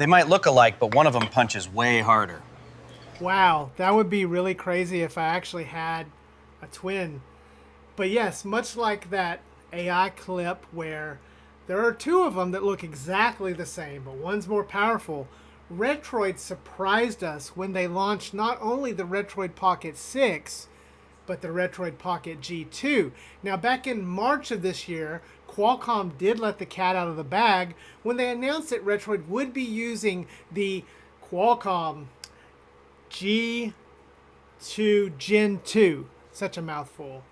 They might look alike, but one of them punches way harder. Wow, that would be really crazy if I actually had a twin. But yes, much like that AI clip where there are two of them that look exactly the same, but one's more powerful. Retroid surprised us when they launched not only the Retroid Pocket 6, but the Retroid Pocket G2. Now, back in March of this year, Qualcomm did let the cat out of the bag when they announced that Retroid would be using the Qualcomm G2 Gen 2. Such a mouthful.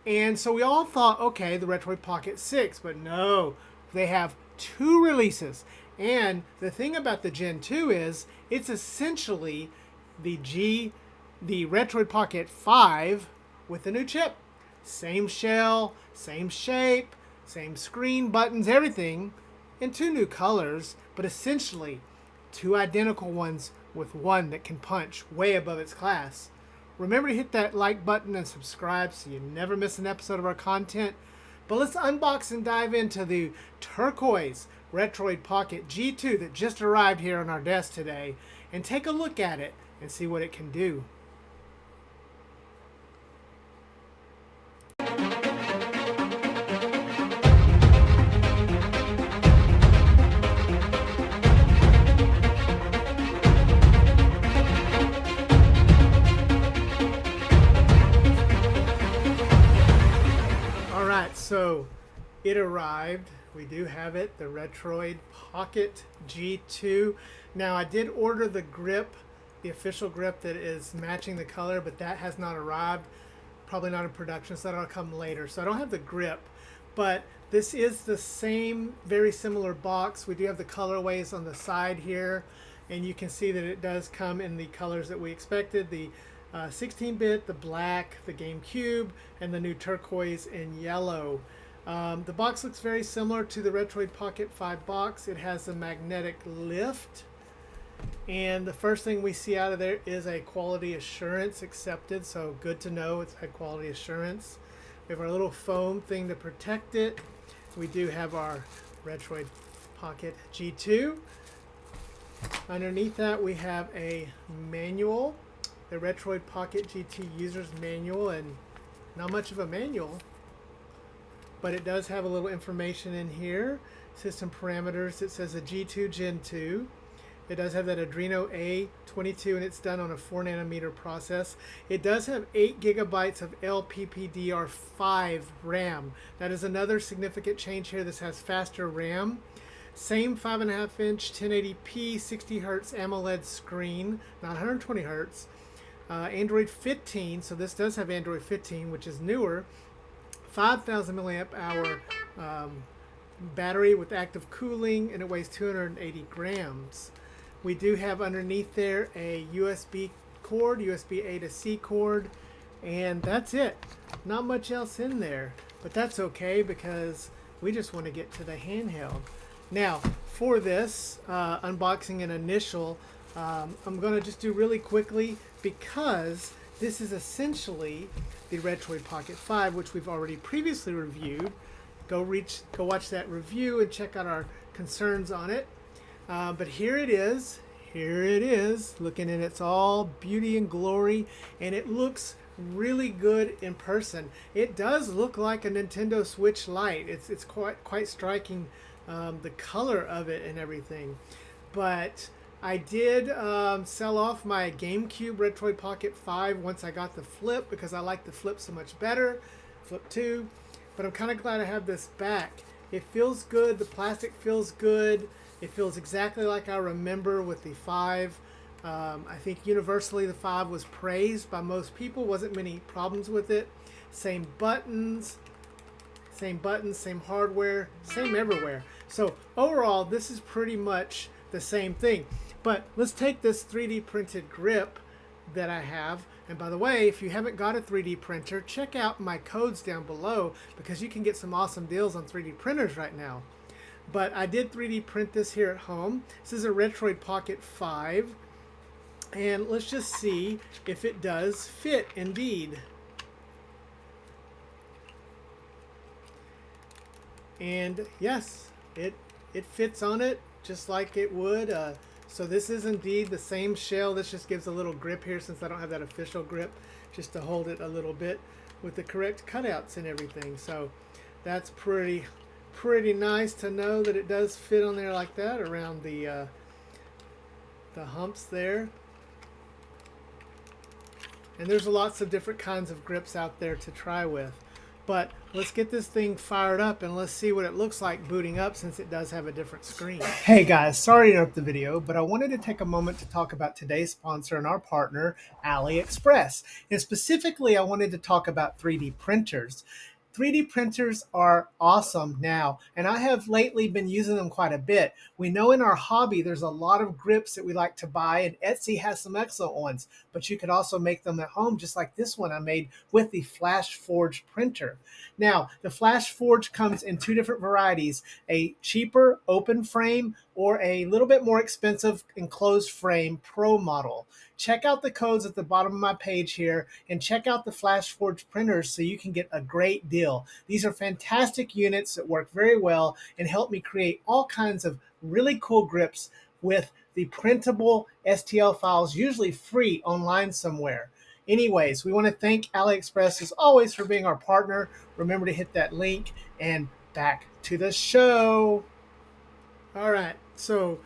And so we all thought, okay, the Retroid Pocket 6, but no, they have two releases. And the thing about the Gen 2 is it's essentially the Retroid Pocket 5 with a new chip. Same shell, same shape, same screen, buttons, everything, in two new colors, but essentially two identical ones with one that can punch way above its class. Remember to hit that like button and subscribe so you never miss an episode of our content. But let's unbox and dive into the turquoise Retroid Pocket G2 that just arrived here on our desk today and take a look at it and see what it can do. So it arrived. We do have it, the Retroid Pocket G2. Now I did order the grip, the official grip that is matching the color, but that has not arrived. Probably not in production, so that'll come later. So I don't have the grip, but this is the same, very similar box. We do have the colorways on the side here, and you can see that it does come in the colors that we expected. The 16-bit, the black, the GameCube, and the new turquoise and yellow. The box looks very similar to the Retroid Pocket 5 box. It has a magnetic lift. And the first thing we see out of there is a quality assurance accepted. So good to know it's had quality assurance. We have our little foam thing to protect it. We do have our Retroid Pocket G2. Underneath that we have a manual. The Retroid Pocket GT User's Manual, and not much of a manual, but it does have a little information in here. System parameters, it says a G2 Gen 2. It does have that Adreno A22, and it's done on a 4nm process. It does have 8 gigabytes of LPPDR5 RAM. That is another significant change here. This has faster RAM. Same 5.5-inch 1080p 60 Hz AMOLED screen, not 120 Hz. Android 15, so this does have Android 15, which is newer. 5,000 milliamp hour battery with active cooling, and it weighs 280 grams. We do have underneath there a USB cord, USB A to C cord, and that's it. Not much else in there, but that's okay because we just want to get to the handheld. Now, for this unboxing and initial, I'm going to just do really quickly because this is essentially the Retroid Pocket 5, which we've already previously reviewed. Go watch that review and check out our concerns on it. But here it is. Here it is, looking in its all beauty and glory, and it looks really good in person. It does look like a Nintendo Switch Lite. It's quite striking, the color of it and everything. But I did sell off my GameCube Retroid Pocket 5 once I got the Flip because I like the Flip so much better, Flip 2. But I'm kind of glad I have this back. It feels good. The plastic feels good. It feels exactly like I remember with the 5. I think universally the 5 was praised by most people. Wasn't many problems with it. Same buttons, same hardware, same everywhere. So overall, this is pretty much the same thing. But let's take this 3D printed grip that I have. And by the way, if you haven't got a 3D printer, check out my codes down below because you can get some awesome deals on 3D printers right now. But I did 3D print this here at home. This is a Retroid Pocket 5. And let's just see if it does fit indeed. And yes, it fits on it just like it would. So this is indeed the same shell. This just gives a little grip here since I don't have that official grip, just to hold it a little bit with the correct cutouts and everything. So that's pretty nice to know that it does fit on there like that around the humps there. And there's lots of different kinds of grips out there to try with. But let's get this thing fired up and let's see what it looks like booting up, since it does have a different screen. Hey guys, sorry to interrupt the video, but I wanted to take a moment to talk about today's sponsor and our partner, AliExpress. And specifically, I wanted to talk about 3D printers. 3D printers are awesome now, and I have lately been using them quite a bit. We know in our hobby there's a lot of grips that we like to buy, and Etsy has some excellent ones, but you could also make them at home, just like this one I made with the Flash Forge printer. Now, the Flash Forge comes in two different varieties, a cheaper open frame or a little bit more expensive enclosed frame Pro model. Check out the codes at the bottom of my page here and check out the Flash Forge printers so you can get a great deal. These are fantastic units that work very well and help me create all kinds of really cool grips with the printable STL files, usually free online somewhere. Anyways, we want to thank AliExpress as always for being our partner. Remember to hit that link, and back to the show. All right, so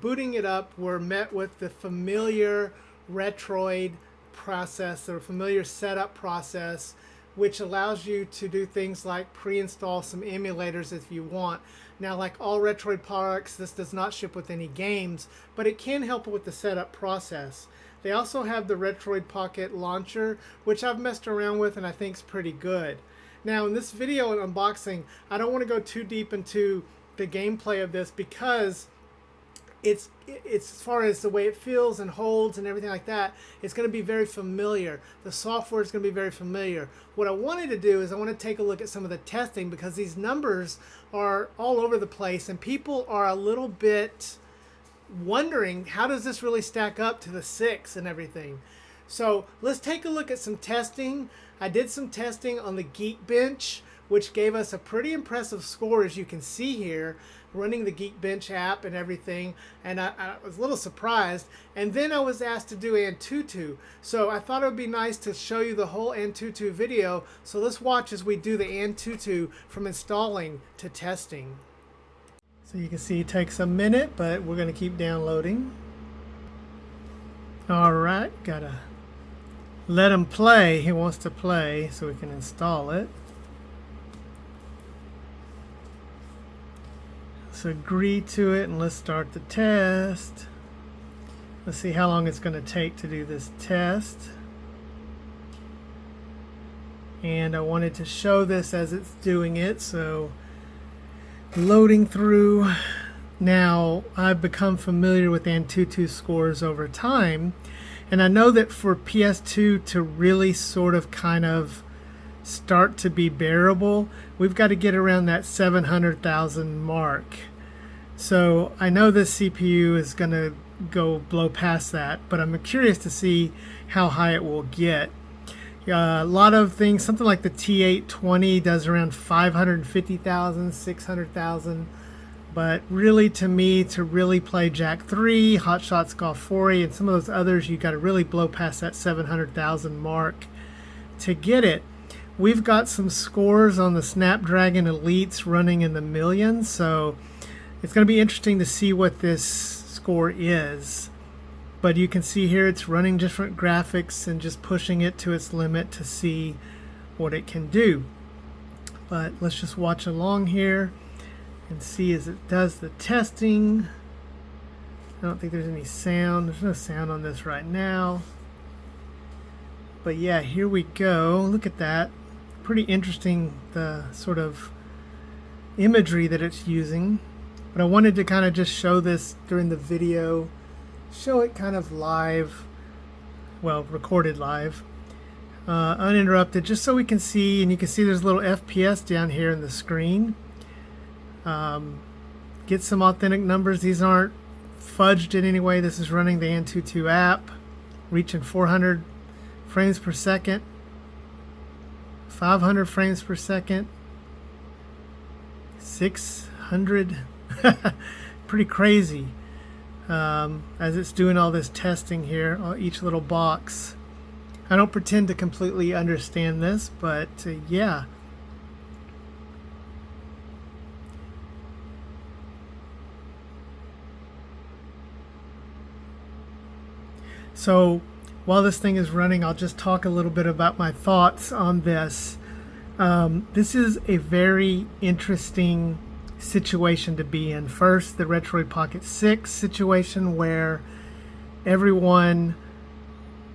booting it up, we're met with the familiar Retroid process, or familiar setup process, which allows you to do things like pre-install some emulators if you want. Now, like all Retroid products, this does not ship with any games, but it can help with the setup process. They also have the Retroid Pocket launcher, which I've messed around with and I think is pretty good. Now, in this video and unboxing, I don't want to go too deep into the gameplay of this because it's as far as the way it feels and holds and everything like that, it's going to be very familiar. The software is going to be very familiar. What I wanted to do is I want to take a look at some of the testing, because these numbers are all over the place and people are a little bit wondering, how does this really stack up to the 6 and everything? So let's take a look at some testing. I did some testing on the Geekbench, which gave us a pretty impressive score, as you can see here, running the Geekbench app and everything, and I was a little surprised. And then I was asked to do Antutu, so I thought it would be nice to show you the whole Antutu video. So let's watch as we do the Antutu from installing to testing. So you can see it takes a minute, but we're going to keep downloading. All right, gotta let him play. He wants to play, so we can install it. So agree to it, and let's start the test. Let's see how long it's going to take to do this test. And I wanted to show this as it's doing it, so loading through. Now, I've become familiar with Antutu scores over time, and I know that for PS2 to really sort of kind of start to be bearable, we've got to get around that 700,000 mark. So I know this CPU is going to go blow past that, but I'm curious to see how high it will get. A lot of things, something like the T820 does around 550,000, 600,000. But really, to me, to really play Jack 3, Hot Shots Golf 40, and some of those others, you got to really blow past that 700,000 mark to get it. We've got some scores on the Snapdragon Elites running in the millions, so it's going to be interesting to see what this score is. But you can see here it's running different graphics and just pushing it to its limit to see what it can do. But let's just watch along here and see as it does the testing. I don't think there's any sound. There's no sound on this right now. But yeah, here we go. Look at that. Pretty interesting, the sort of imagery that it's using. But I wanted to kind of just show this during the video. Show it kind of live. Well, recorded live. Uninterrupted, just so we can see. And you can see there's a little FPS down here in the screen. Get some authentic numbers. These aren't fudged in any way. This is running the Antutu app, reaching 400 frames per second, 500 frames per second, 600. pretty crazy as it's doing all this testing here on each little box. I don't pretend to completely understand this, but yeah. So while this thing is running, I'll just talk a little bit about my thoughts on this. This is a very interesting situation to be in. First, the Retroid Pocket 6 situation where everyone,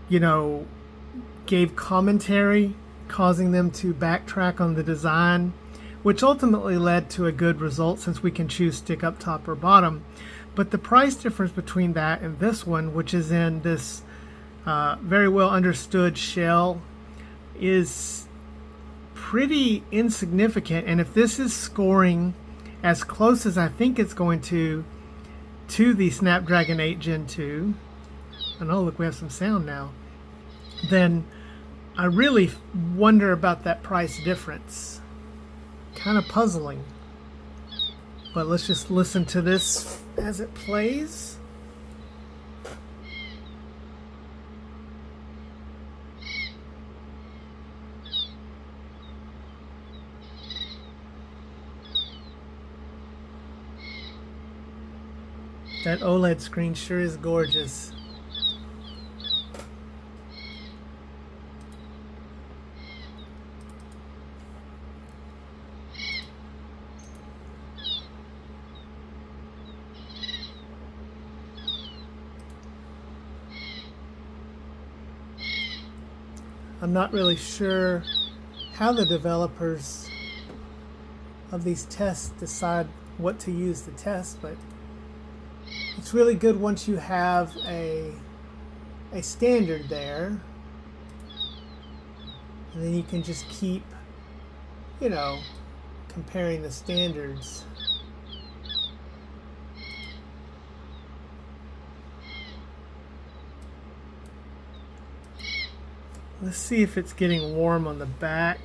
you know, gave commentary, causing them to backtrack on the design, which ultimately led to a good result since we can choose stick up top or bottom. But the price difference between that and this one, which is in this very well understood shell, is pretty insignificant. And if this is scoring as close as I think it's going to the Snapdragon 8 Gen 2, and oh look, we have some sound now, then I really wonder about that price difference. Kind of puzzling. But let's just listen to this as it plays. That OLED screen sure is gorgeous. I'm not really sure how the developers of these tests decide what to use to test, but it's really good once you have a standard there, and then you can just keep, you know, comparing the standards. Let's see if it's getting warm on the back.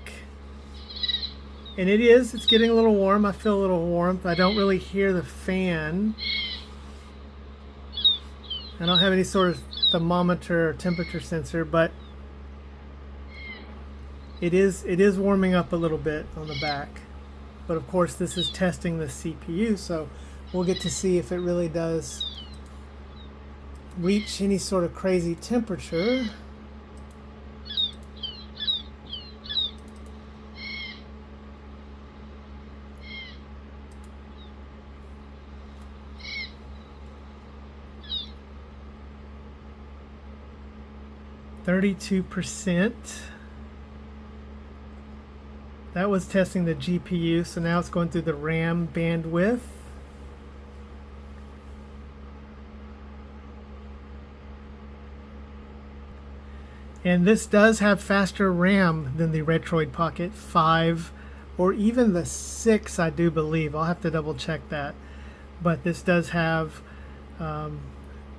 And it is, it's getting a little warm. I feel a little warmth. I don't really hear the fan. I don't have any sort of thermometer or temperature sensor, but it is warming up a little bit on the back. But of course this is testing the CPU, so we'll get to see if it really does reach any sort of crazy temperature. %. That was testing the GPU, so now it's going through the RAM bandwidth. And this does have faster RAM than the Retroid Pocket 5 or even the 6, I do believe. I'll have to double check that. But this does have,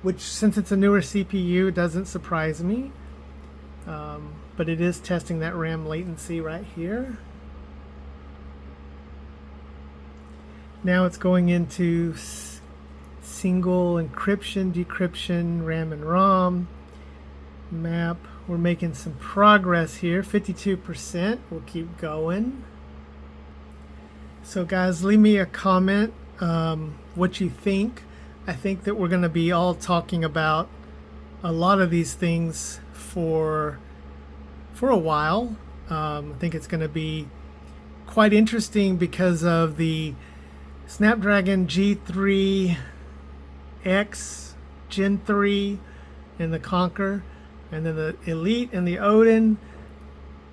which since it's a newer CPU, doesn't surprise me. But it is testing that RAM latency right here. Now it's going into single encryption, decryption, RAM and ROM, map. We're making some progress here, 52%. We'll keep going. So guys, leave me a comment what you think. I think that we're going to be all talking about a lot of these things for a while. I think it's going to be quite interesting because of the Snapdragon G3X Gen 3 and the Conquer, and then the Elite and the Odin,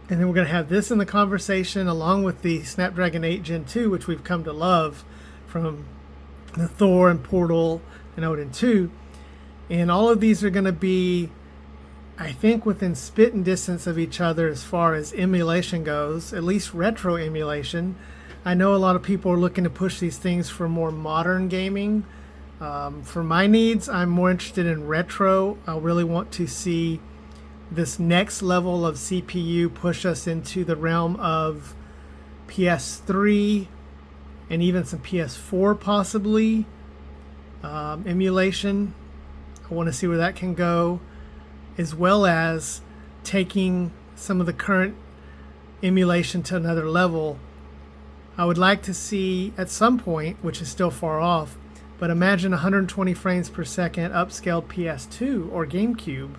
and then we're going to have this in the conversation along with the Snapdragon 8 Gen 2, which we've come to love from the Thor and Portal and Odin 2. And all of these are going to be, I think, within spitting distance of each other as far as emulation goes, at least retro emulation. I know a lot of people are looking to push these things for more modern gaming. For my needs, I'm more interested in retro. I really want to see this next level of CPU push us into the realm of PS3 and even some PS4 possibly. emulation. I want to see where that can go, as well as taking some of the current emulation to another level. I would like to see at some point, which is still far off, but imagine 120 frames per second upscaled PS2 or GameCube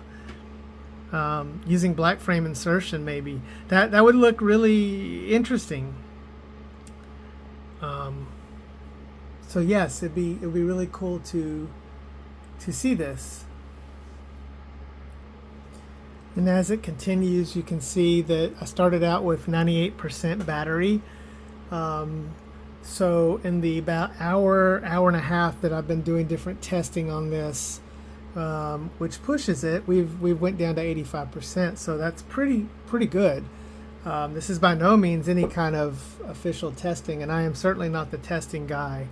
using black frame insertion. Maybe that would look really interesting. So yes, it'd be really cool to see this. And as it continues, you can see that I started out with 98% battery. So in the about hour and a half that I've been doing different testing on this, which pushes it, we've went down to 85%. So that's pretty good. This is by no means any kind of official testing, and I am certainly not the testing guy,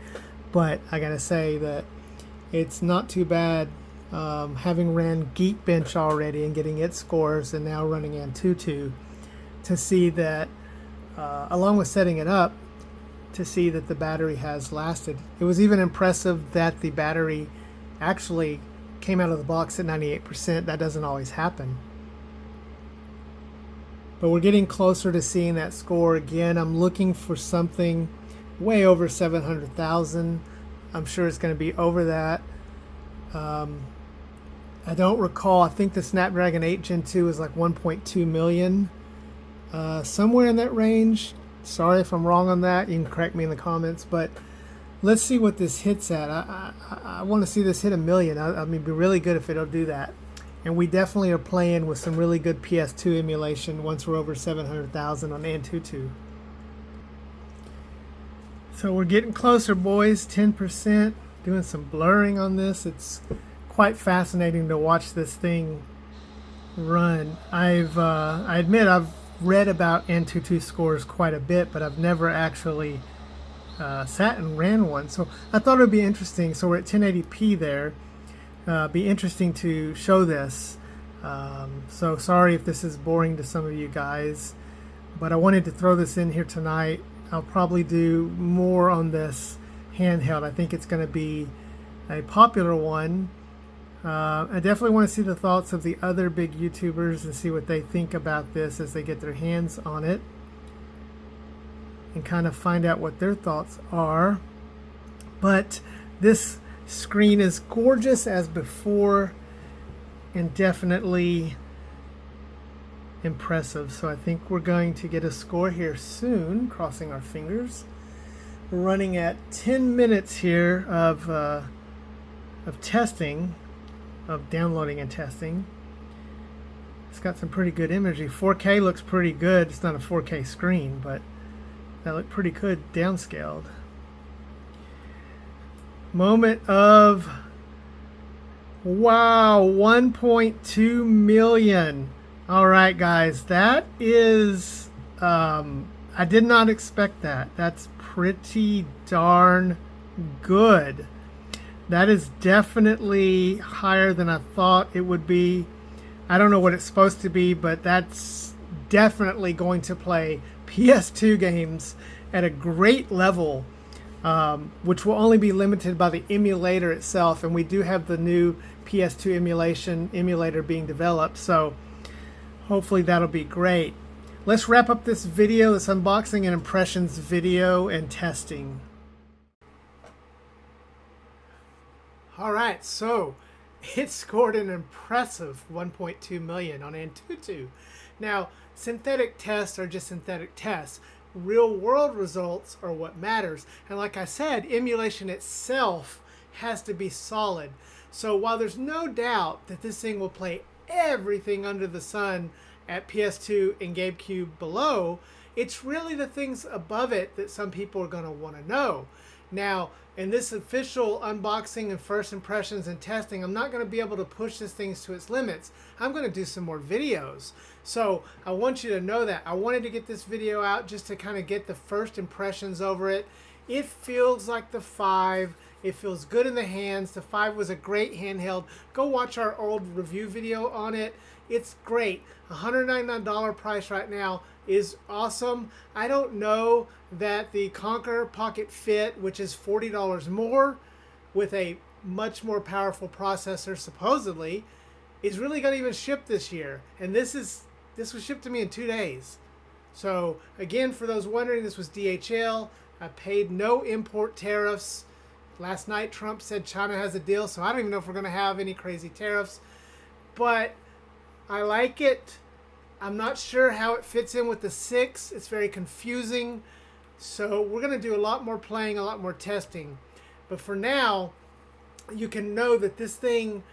but I gotta say that it's not too bad, having ran Geekbench already and getting its scores, and now running Antutu, to see that, along with setting it up, to see that the battery has lasted. It was even impressive that the battery actually came out of the box at 98%. That doesn't always happen. But we're getting closer to seeing that score again. I'm looking for something way over 700,000. I'm sure it's going to be over that. I don't recall. I think the Snapdragon 8 Gen 2 is like 1.2 million. Somewhere in that range. Sorry if I'm wrong on that. You can correct me in the comments. But let's see what this hits at. I want to see this hit 1 million. I mean, it'd be really good if it'll do that. And we definitely are playing with some really good PS2 emulation once we're over 700,000 on Antutu. So we're getting closer, boys. 10%. Doing some blurring on this. It's quite fascinating to watch this thing run. I admit I've read about Antutu scores quite a bit, but I've never actually sat and ran one. So I thought it would be interesting. So we're at 1080p there. Be interesting to show this. So sorry if this is boring to some of you guys, but I wanted to throw this in here tonight. I'll probably do more on this handheld. I think it's going to be a popular one. I definitely want to see the thoughts of the other big YouTubers and see what they think about this as they get their hands on it, and kind of find out what their thoughts are. But this screen is gorgeous as before and definitely impressive. So I think we're going to get a score here soon, crossing our fingers. We're running at 10 minutes here of testing, of downloading and testing. It's got some pretty good imagery. 4K looks pretty good. It's not a 4K screen, but that looked pretty good downscaled. Moment of wow, 1.2 million. All right, guys, that is I did not expect that. That's pretty darn good. That is definitely higher than I thought it would be. I don't know what it's supposed to be, but that's definitely going to play PS2 games at a great level, which will only be limited by the emulator itself. And we do have the new PS2 emulator being developed, so hopefully that'll be great. Let's wrap up this video, this unboxing and impressions video and testing. All right, so it scored an impressive 1.2 million on Antutu. Now, synthetic tests are just synthetic tests. Real world results are what matters. And like I said, emulation itself has to be solid. So while there's no doubt that this thing will play everything under the sun at PS2 and GameCube below, it's really the things above it that some people are going to want to know. Now, in this official unboxing and first impressions and testing, I'm not going to be able to push this thing to its limits. I'm going to do some more videos. So I want you to know that. I wanted to get this video out just to kind of get the first impressions over it. It feels like the 5. It feels good in the hands. The 5 was a great handheld. Go watch our old review video on it. It's great. $199 price right now is awesome. I don't know that the Conquer Pocket Fit, which is $40 more, with a much more powerful processor, supposedly, is really going to even ship this year. And this was shipped to me in 2 days. So again, for those wondering, this was DHL. I paid no import tariffs. Last night Trump said China has a deal, so I don't even know if we're going to have any crazy tariffs. But I like it. I'm not sure how it fits in with the 6. It's very confusing. So we're going to do a lot more playing, a lot more testing. But for now, you can know that this thing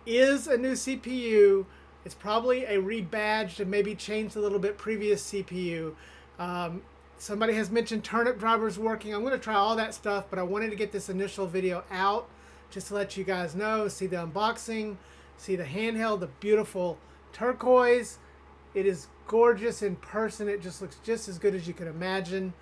is a new CPU. It's probably a rebadged and maybe changed a little bit previous CPU. Somebody has mentioned turnip drivers working. I'm going to try all that stuff, but I wanted to get this initial video out just to let you guys know, see the unboxing, see the handheld, the beautiful turquoise. It is gorgeous in person. It just looks just as good as you could imagine.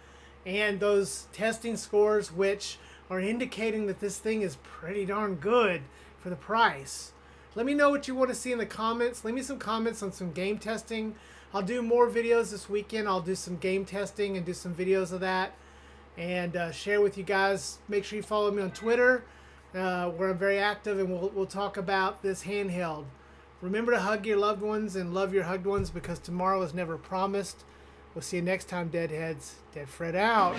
And those testing scores, which are indicating that this thing is pretty darn good for the price. Let me know what you want to see in the comments. Leave me some comments on some game testing. I'll do more videos this weekend. I'll do some game testing and do some videos of that and share with you guys. Make sure you follow me on Twitter, where I'm very active, and we'll talk about this handheld. Remember to hug your loved ones and love your hugged ones, because tomorrow is never promised. We'll see you next time, Deadheads. Dead Fred out.